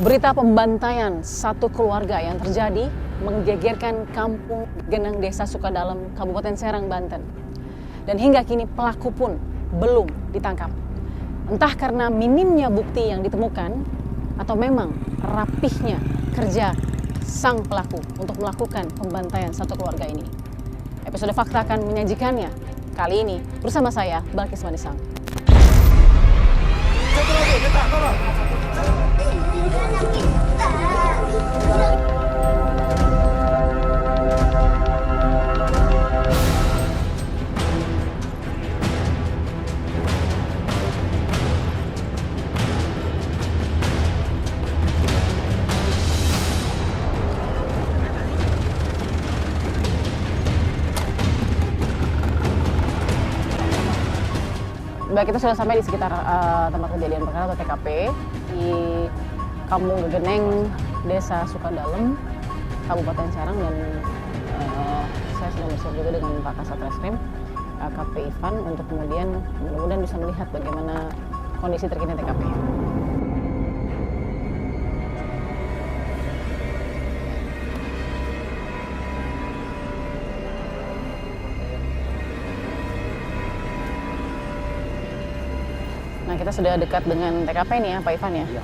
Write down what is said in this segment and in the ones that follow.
Berita pembantaian satu keluarga yang terjadi menggegerkan kampung Geneng, Desa Sukadalem, Kabupaten Serang, Banten. Dan hingga kini pelaku pun belum ditangkap. Entah karena minimnya bukti yang ditemukan atau memang rapihnya kerja sang pelaku untuk melakukan pembantaian satu keluarga ini. Episode Fakta akan menyajikannya kali ini bersama saya, Balkis Manisang. Baik, kita sudah sampai di sekitar tempat kejadian perkara atau TKP di Kampung Geneng, Desa Sukadalem, Kabupaten Serang, dan saya sudah bersama juga dengan Pak Kasat Reskrim AKP Ivan untuk kemudian mudah-mudahan bisa melihat bagaimana kondisi terkini TKP. Nah, kita sudah dekat dengan TKP nih ya, Pak Ivan ya? Iya.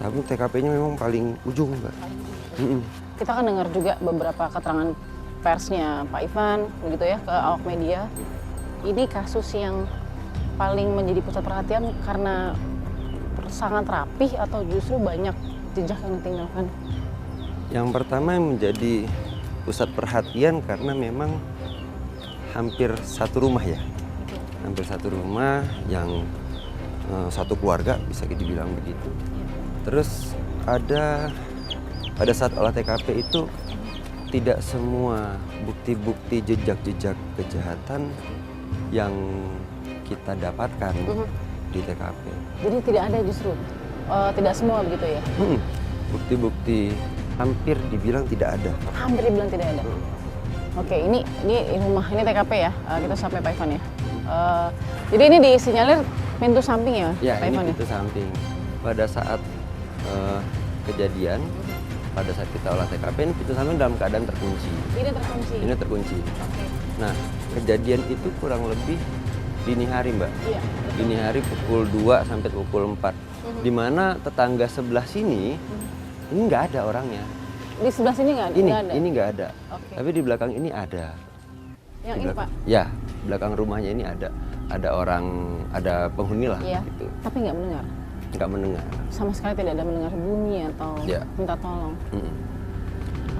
Tapi TKP-nya memang paling ujung, Mbak. Kita kan dengar juga beberapa keterangan persnya Pak Ivan, begitu ya, ke awak media. Ini kasus yang paling menjadi pusat perhatian karena sangat rapih atau justru banyak jejak yang ditinggalkan? Yang pertama yang menjadi pusat perhatian karena memang hampir satu rumah ya. Hampir satu rumah yang satu keluarga bisa dibilang begitu. Terus ada pada saat olah TKP itu tidak semua bukti-bukti jejak-jejak kejahatan yang kita dapatkan di TKP. Jadi tidak ada justru, tidak semua begitu ya? Bukti-bukti hampir dibilang tidak ada. Hampir dibilang tidak ada. Oke, ini rumah, ini TKP ya, kita sampai Pak Ivan ya. Jadi ini disinyalir pintu samping ya, Ya, Pak ini Ivan pintu samping. Pada saat kejadian, pada saat kita olah TKP, ini pintu samping dalam keadaan terkunci. Ini terkunci. Ini terkunci. Oke. Nah, kejadian itu kurang lebih dini hari, Mbak. Iya. Dini hari pukul 2 sampai pukul 4. Di mana tetangga sebelah sini, ini nggak ada orangnya. Di sebelah sini nggak ada? Nggak ada? Ini nggak ada. Oke. Tapi di belakang ini ada. Yang Di ini belakang- Pak? Ya, belakang rumahnya ini ada. Ada orang, ada penghuni lah Iya. gitu. Tapi nggak mendengar? Nggak mendengar. Sama sekali tidak ada mendengar bunyi atau Iya. minta tolong?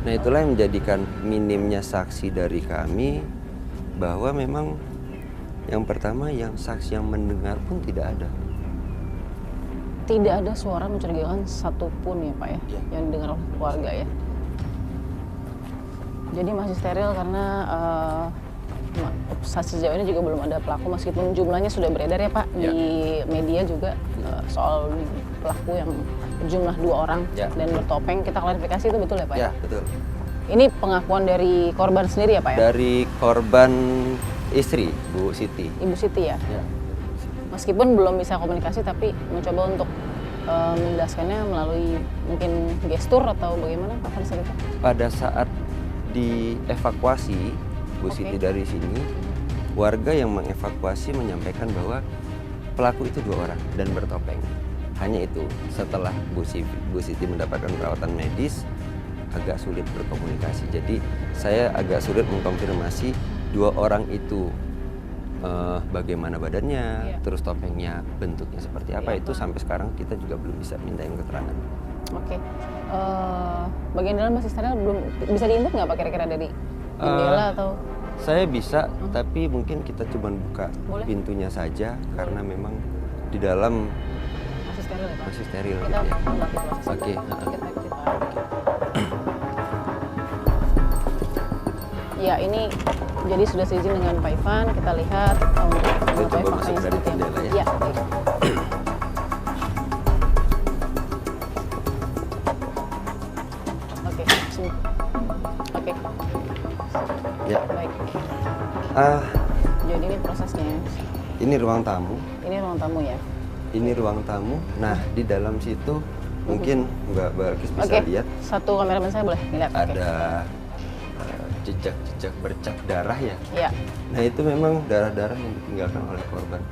Nah, itulah yang menjadikan minimnya saksi dari kami, bahwa memang yang pertama yang saksi yang mendengar pun tidak ada. Tidak ada suara mencurigakan satupun ya Pak ya, Iya. yang didengar oleh keluarga ya. Jadi masih steril karena sejauh ini juga belum ada pelaku, meskipun jumlahnya sudah beredar ya Pak Ya. di media juga soal pelaku yang jumlah 2 orang Ya. dan bertopeng. Kita klarifikasi itu betul ya Pak? Ya, betul. Ini pengakuan dari korban sendiri ya Pak ya? Dari korban istri, Bu Siti. Ibu Siti ya? Ya. Meskipun belum bisa komunikasi tapi mencoba untuk menjelaskannya melalui mungkin gestur atau bagaimana Pak pada saat itu? Pada saat dievakuasi Bu Oke. Siti dari sini, warga yang mengevakuasi menyampaikan bahwa pelaku itu 2 orang dan bertopeng. Hanya itu. Setelah Bu Siti mendapatkan perawatan medis, agak sulit berkomunikasi. Jadi saya agak sulit mengkonfirmasi 2 orang itu bagaimana badannya, Iya. terus topengnya bentuknya seperti apa, itu sampai sekarang kita juga belum bisa mintain keterangan. Oke. Bagian dalam masih steril, belum bisa diintip nggak Pak kira-kira dari jendela atau? Saya bisa, tapi mungkin kita cuma buka Boleh. pintunya saja karena memang di dalam Masih steril ya Pak? masih steril Kita gitu ya. lewati proses Oke, itu. ha-ha. Kita. Ya, ini jadi sudah seizin dengan Pak Ivan. Kita lihat untuk Kita mengetahui coba masuk faktanya dari seperti apa. jendela ya. Iya, baik. Oke, sini. Oke, Ya. baik. Jadi ini prosesnya. Ini ruang tamu. Ini ruang tamu ya. Ini ruang tamu. Nah, di dalam situ Mungkin Mbak Balkis bisa Oke, lihat satu kameramen saya boleh ngeliat. Oke. ada jejak-jejak bercak darah ya. Iya. Nah itu memang darah-darah yang ditinggalkan oleh korban.